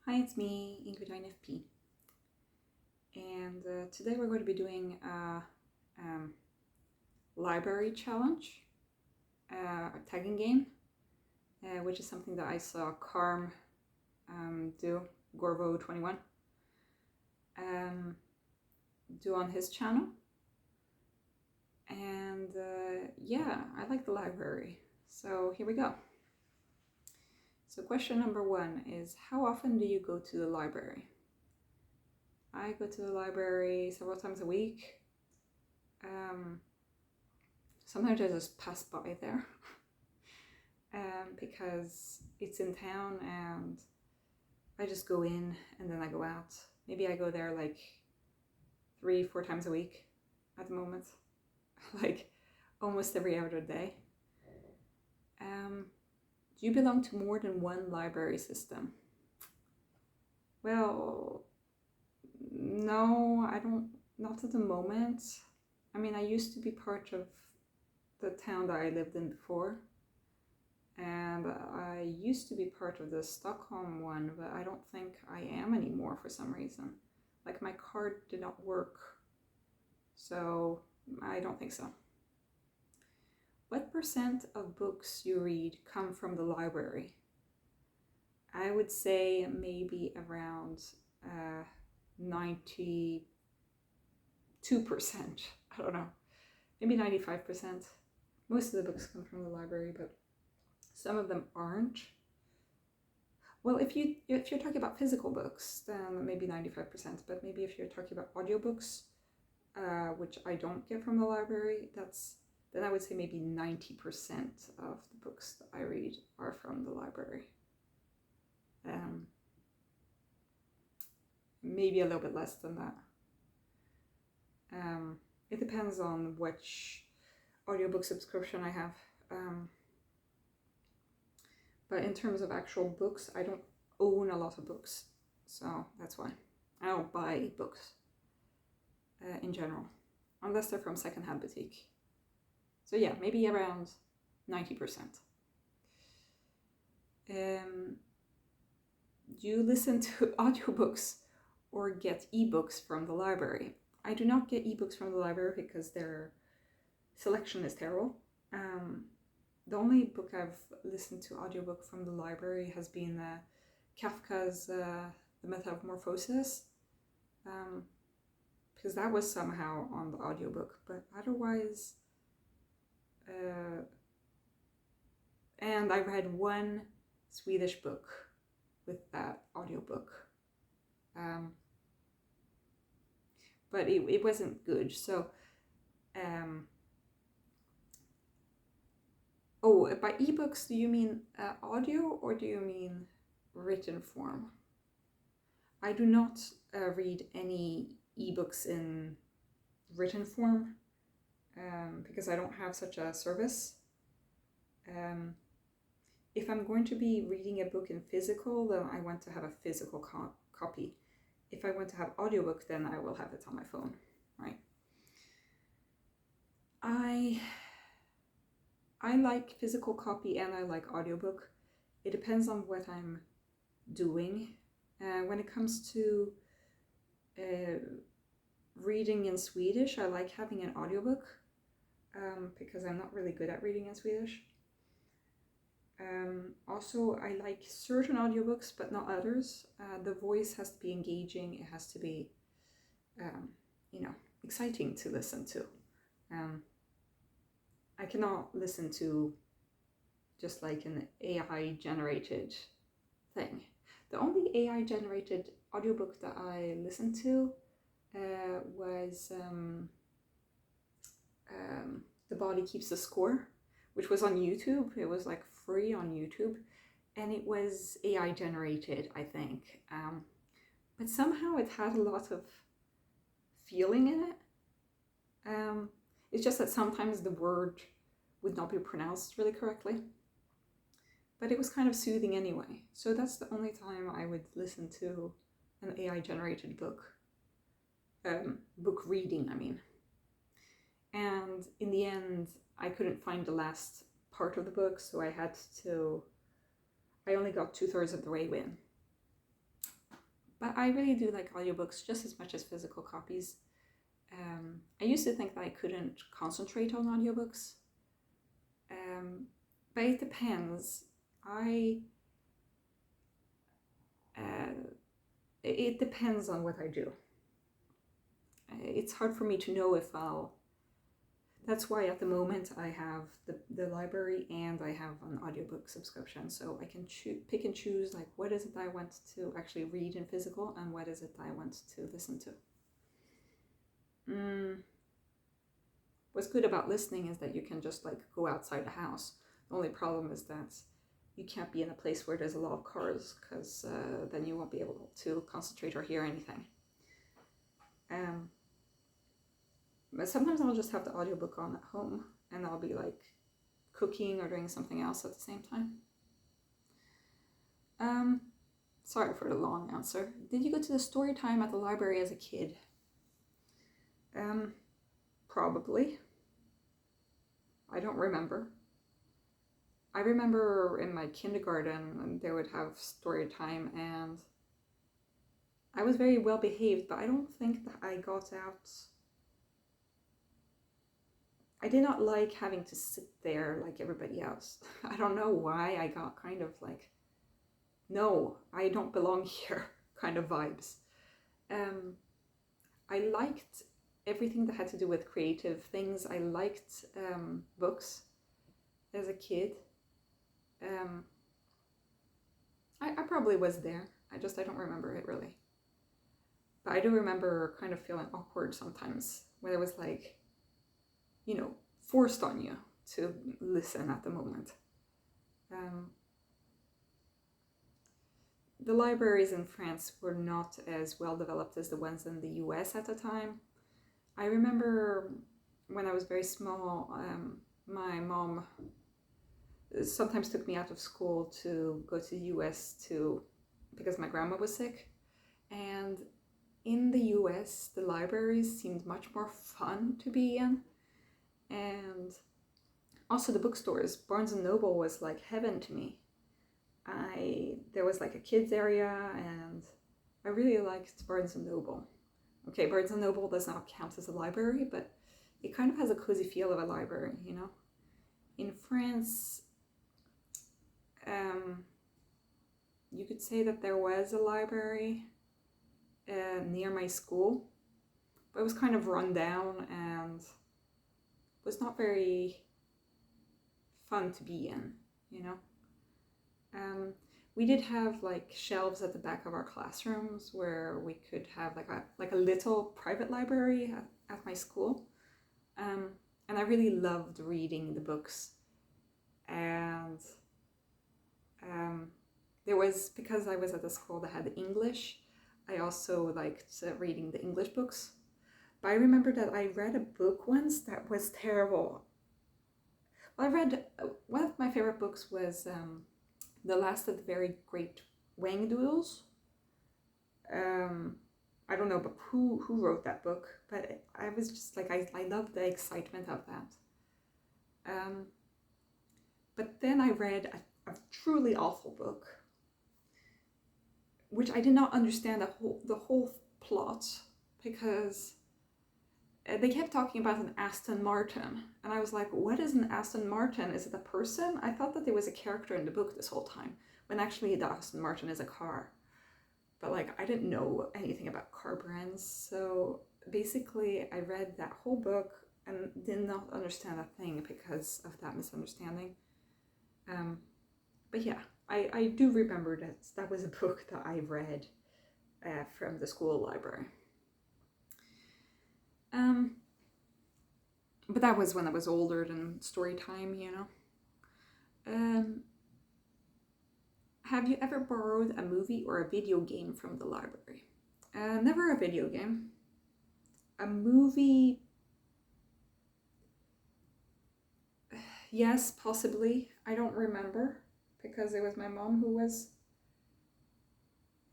Hi, it's me, Ingrid INFP, and today we're going to be doing a library challenge, a tagging game, which is something that I saw Carm do, Gorvo21, do on his channel. And yeah, I like the library, so here we go. So question number 1 is, how often do you go to the library? I go to the library several times a week. Sometimes I just pass by there because it's in town and I just go in and then I go out. Maybe I go there like 3-4 times a week at the moment, like almost every other day. Do you belong to more than one library system? Well, no, I don't, not at the moment. I mean, I used to be part of the town that I lived in before, and I used to be part of the Stockholm one, but I don't think I am anymore for some reason. Like, my card did not work, so I don't think so. What percent of books you read come from the library? I would say maybe around 92%. I don't know, maybe 95%. Most of the books come from the library, but some of them aren't. Well, if you're talking about physical books, then maybe 95%. But maybe if you're talking about audiobooks, which I don't get from the library, then I would say maybe 90% of the books that I read are from the library. Maybe a little bit less than that. It depends on which audiobook subscription I have. But in terms of actual books, I don't own a lot of books, so that's why. I don't buy books in general, unless they're from secondhand boutique. So yeah, maybe around 90%. Do you listen to audiobooks or get ebooks from the library? I do not get ebooks from the library because their selection is terrible. The only book I've listened to audiobook from the library has been Kafka's The Metamorphosis, because that was somehow on the audiobook, but otherwise, and I read one Swedish book with that audiobook, but it wasn't good, so oh, by ebooks, do you mean audio or do you mean written form? I do not read any ebooks in written form because I don't have such a service. If I'm going to be reading a book in physical, then I want to have a physical copy. If I want to have audiobook, then I will have it on my phone, right? I like physical copy and I like audiobook. It depends on what I'm doing. When it comes to reading in Swedish, I like having an audiobook because I'm not really good at reading in Swedish. Also, I like certain audiobooks, but not others. The voice has to be engaging. It has to be, exciting to listen to. I cannot listen to just like an AI generated thing. The only AI generated audiobook that I listened to was The Body Keeps the Score, which was on YouTube. It was like free on YouTube, and it was AI generated, I think. But somehow it had a lot of feeling in it. It's just that sometimes the word would not be pronounced really correctly. But it was kind of soothing anyway. So that's the only time I would listen to an AI generated book. Book reading, I mean. And in the end, I couldn't find the last part of the book, so I only got 2/3 of the way in. But I really do like audiobooks just as much as physical copies. I used to think that I couldn't concentrate on audiobooks, but it depends. It depends on what I do. It's hard for me to know if I'll. That's why at the moment I have the library and I have an audiobook subscription, so I can pick and choose like what is it I want to actually read in physical and what is it I want to listen to. What's good about listening is that you can just like go outside the house. The only problem is that you can't be in a place where there's a lot of cars, because then you won't be able to concentrate or hear anything. But sometimes I'll just have the audiobook on at home and I'll be like cooking or doing something else at the same time. Sorry for the long answer. Did you go to the story time at the library as a kid? Probably. I don't remember. I remember in my kindergarten they would have story time and I was very well behaved, but I don't think that I got out. I did not like having to sit there like everybody else. I don't know why I got kind of like, no, I don't belong here kind of vibes. I liked everything that had to do with creative things. I liked books as a kid. I probably was there. I don't remember it really. But I do remember kind of feeling awkward sometimes when it was like, forced on you to listen at the moment. The libraries in France were not as well developed as the ones in the US at the time. I remember when I was very small, my mom sometimes took me out of school to go to the US because my grandma was sick. And in the US, the libraries seemed much more fun to be in. And also the bookstores. Barnes & Noble was like heaven to me. There was like a kids area and I really liked Barnes & Noble. Okay, Barnes & Noble does not count as a library, but it kind of has a cozy feel of a library, In France, you could say that there was a library near my school, but it was kind of run down and was not very fun to be in, We did have like shelves at the back of our classrooms where we could have like a little private library at my school, and I really loved reading the books. And there was, because I was at a school that had English, I also liked reading the English books. But I remember that I read a book once that was terrible. Well, I read, one of my favorite books was The Last of the Very Great Wang Doodles. I don't know, but who wrote that book? But I was just like, I loved the excitement of that. But then I read a truly awful book, which I did not understand the whole plot, because they kept talking about an Aston Martin, and I was like, what is an Aston Martin? Is it a person? I thought that there was a character in the book this whole time, when actually the Aston Martin is a car. But I didn't know anything about car brands, so basically I read that whole book and did not understand a thing because of that misunderstanding. But yeah, I do remember that was a book that I read from the school library. But that was when I was older than story time, Have you ever borrowed a movie or a video game from the library? Never a video game. A movie, yes, possibly. I don't remember, because it was my mom who was,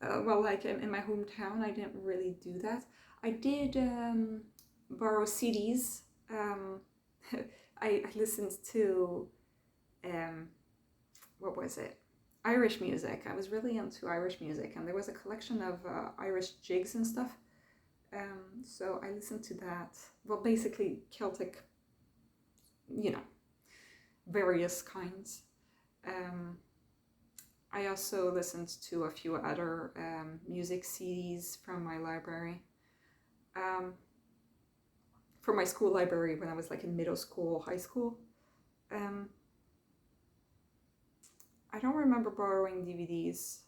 in my hometown, I didn't really do that. I did borrow CDs. I listened to, what was it? Irish music. I was really into Irish music, and there was a collection of Irish jigs and stuff. So I listened to that. Well, basically Celtic, various kinds. I also listened to a few other music CDs from my library. From my school library when I was like in middle school, high school. I don't remember borrowing DVDs.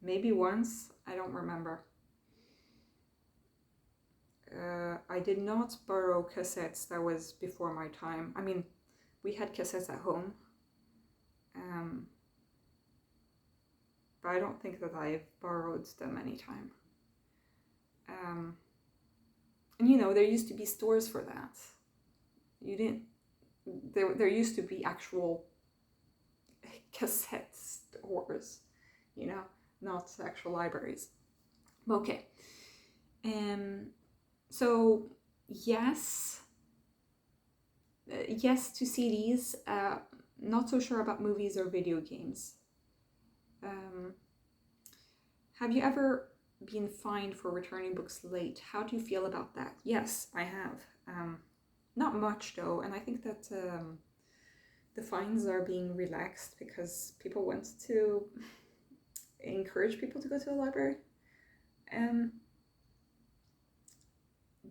Maybe once, I don't remember. I did not borrow cassettes. That was before my time. I mean, we had cassettes at home. But I don't think that I've borrowed them any time. And there used to be stores for that. There used to be actual cassette stores, not actual libraries. Okay. So yes to CDs. Not so sure about movies or video games. Have you ever been fined for returning books late? How do you feel about that? Yes, I have. Not much though, and I think that the fines are being relaxed because people want to encourage people to go to the library.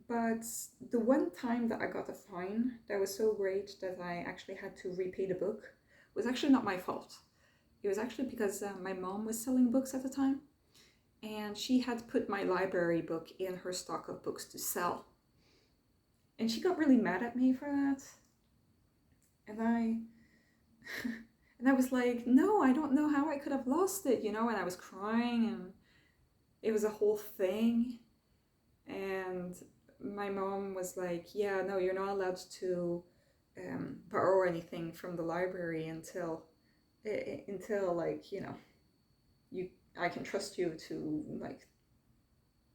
But the one time that I got a fine that was so great that I actually had to repay the book was actually not my fault. It was actually because my mom was selling books at the time, and she had put my library book in her stock of books to sell. And she got really mad at me for that. And I was like, no, I don't know how I could have lost it, and I was crying, and it was a whole thing. And my mom was like, yeah, no, you're not allowed to borrow anything from the library until like, I can trust you to like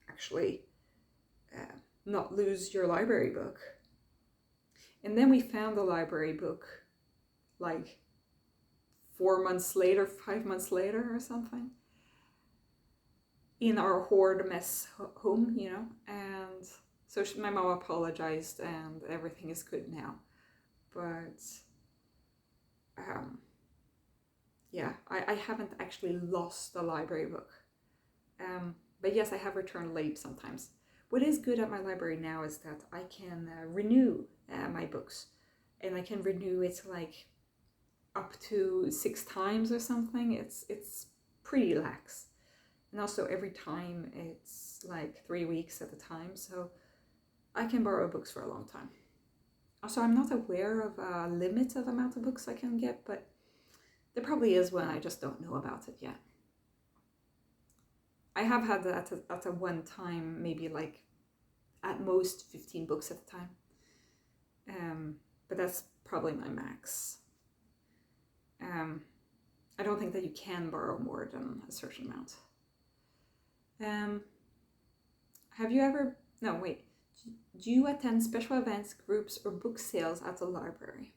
actually not lose your library book. And then we found the library book like 4 months later, 5 months later or something, in our hoard mess home, and so my mom apologized and everything is good now. But yeah, I haven't actually lost the library book. But yes, I have returned late sometimes. What is good at my library now is that I can renew my books, and I can renew it like up to 6 times or something. It's pretty lax. And also every time it's like 3 weeks at a time, so I can borrow books for a long time. Also, I'm not aware of a limit of amount of books I can get, but there probably is one, I just don't know about it yet. I have had that at a one time, maybe like at most 15 books at a time. But that's probably my max. I don't think that you can borrow more than a certain amount. Have you ever, no wait, do you attend special events, groups, or book sales at the library?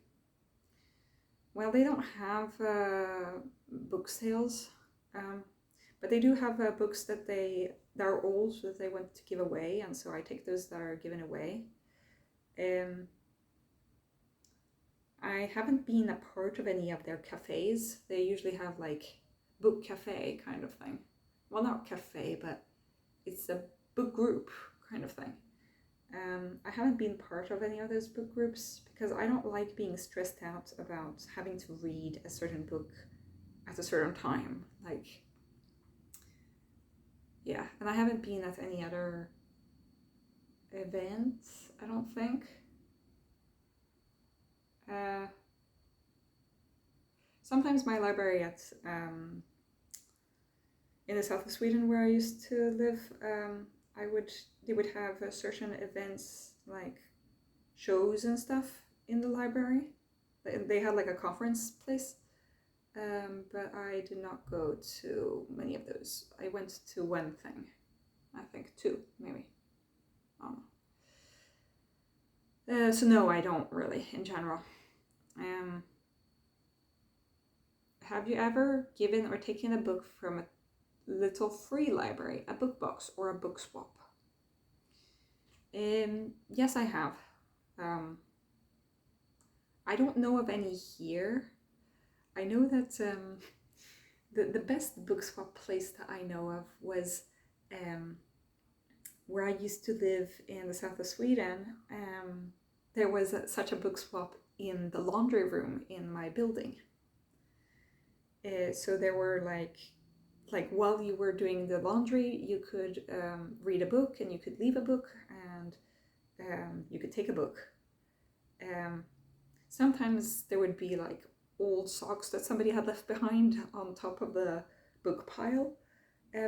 Well, they don't have book sales, but they do have books that are old that they want to give away, and so I take those that are given away. I haven't been a part of any of their cafes. They usually have like book cafe kind of thing. Well, not cafe, but it's a book group kind of thing. I haven't been part of any of those book groups because I don't like being stressed out about having to read a certain book at a certain time. Like, yeah, and I haven't been at any other events, I don't think. Sometimes my library in the south of Sweden where I used to live, they would have certain events like shows and stuff in the library. They had like a conference place, but I did not go to many of those. I went to one thing, I think 2 maybe. So no, I don't really in general. have you ever given or taken a book from a little free library, a book box or a book swap? Yes, I have. I don't know of any here. I know that the best book swap place that I know of was where I used to live in the south of Sweden. There was such a book swap in the laundry room in my building. So there were like while you were doing the laundry, you could read a book and you could leave a book, and you could take a book. Sometimes there would be like old socks that somebody had left behind on top of the book pile,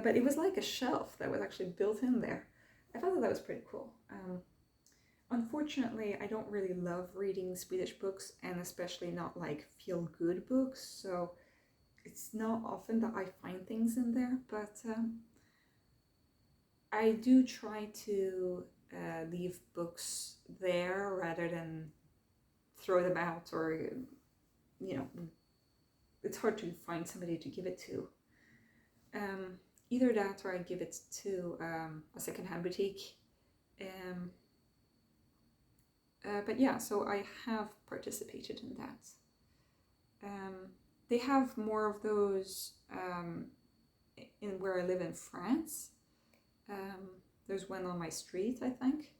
but it was like a shelf that was actually built in there. I thought that was pretty cool. Unfortunately, I don't really love reading Swedish books, and especially not like feel-good books, so it's not often that I find things in there, but I do try to leave books there rather than throw them out, or, you know, it's hard to find somebody to give it to. Either that or I give it to a secondhand boutique. But yeah, so I have participated in that. They have more of those in where I live in France. There's one on my street, I think.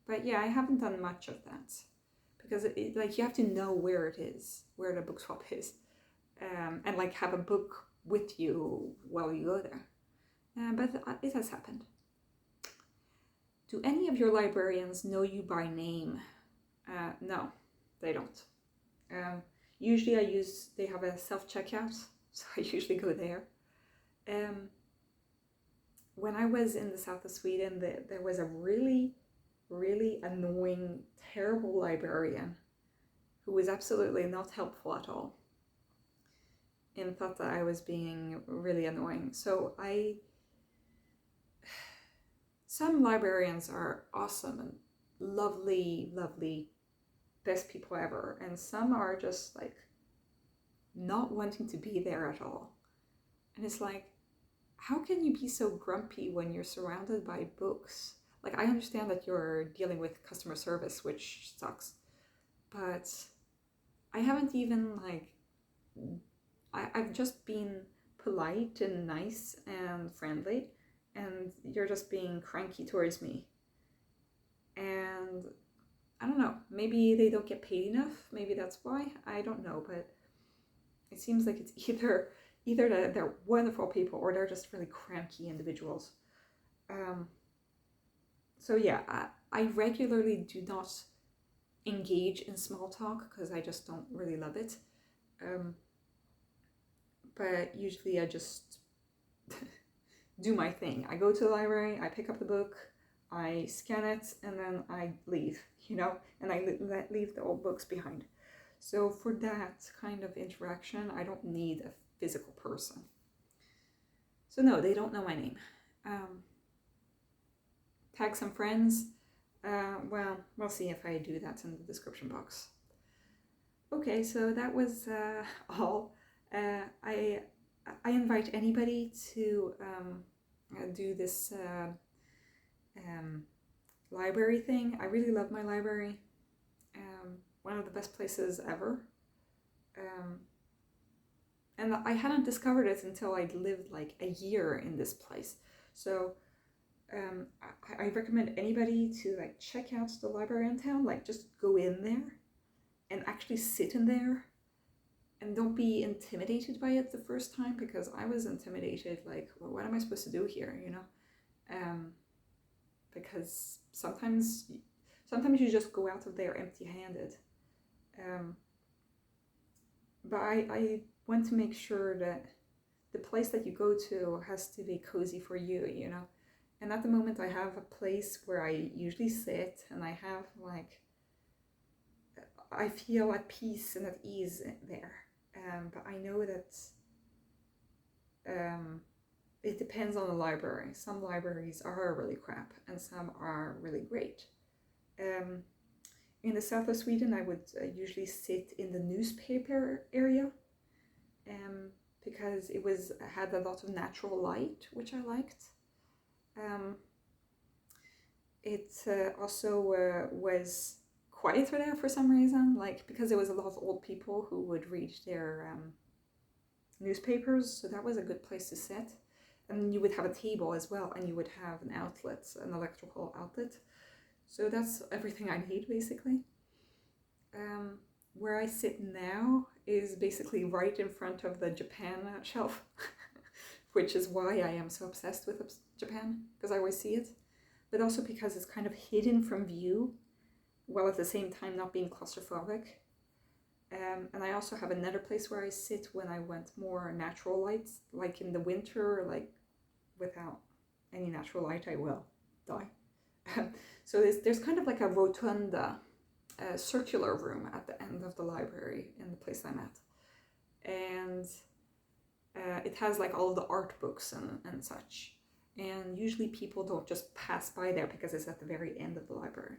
But yeah, I haven't done much of that because like you have to know where it is, where the book swap is, and like have a book with you while you go there. But it has happened. Do any of your librarians know you by name? No, they don't. Usually they have a self-checkout, so I usually go there. When I was in the south of Sweden, there was a really, really annoying, terrible librarian who was absolutely not helpful at all and thought that I was being really annoying. So some librarians are awesome and lovely, lovely, best people ever, and some are just like not wanting to be there at all. And it's like, how can you be so grumpy when you're surrounded by books? Like, I understand that you're dealing with customer service, which sucks, but I haven't even I've just been polite and nice and friendly, and you're just being cranky towards me. And I don't know, maybe they don't get paid enough, maybe that's why, I don't know, but it seems like it's either that they're wonderful people or they're just really cranky individuals. So yeah, I regularly do not engage in small talk because I just don't really love it. But usually I just do my thing. I go to the library, I pick up the book, I scan it, and then I leave, and I leave the old books behind. So for that kind of interaction, I don't need a physical person. So no, they don't know my name. Tag some friends. Well, we'll see if I do that in the description box. Okay, so that was all. I invite anybody to do this library thing. I really love my library. One of the best places ever. And I hadn't discovered it until I'd lived like a year in this place. So I recommend anybody to like check out the library in town, like just go in there and actually sit in there, and don't be intimidated by it the first time, because I was intimidated, like, well, what am I supposed to do here, because sometimes you just go out of there empty-handed. But I want to make sure that the place that you go to has to be cozy for you, And at the moment I have a place where I usually sit, and I have I feel at peace and at ease there. But I know that it depends on the library. Some libraries are really crap and some are really great. in the south of Sweden, I would usually sit in the newspaper area, because it had a lot of natural light, which I liked. It also was quieter there for some reason, like because there was a lot of old people who would read their newspapers, so that was a good place to sit. And you would have a table as well, and you would have an outlet, an electrical outlet. So that's everything I need, basically. Where I sit now is basically right in front of the Japan shelf, which is why I am so obsessed with Japan, because I always see it, but also because it's kind of hidden from view, while at the same time not being claustrophobic. And I also have another place where I sit when I want more natural lights, like in the winter, like without any natural light, I will die. So there's kind of like a rotunda, circular room at the end of the library in the place I'm at. And it has like all of the art books and such. And usually people don't just pass by there because it's at the very end of the library.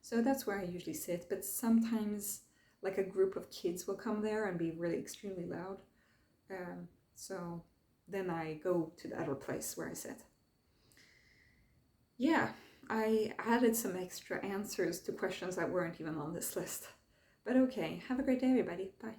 So that's where I usually sit, but sometimes like a group of kids will come there and be really extremely loud. So then I go to the other place where I sit. Yeah, I added some extra answers to questions that weren't even on this list. But okay, have a great day, everybody. Bye.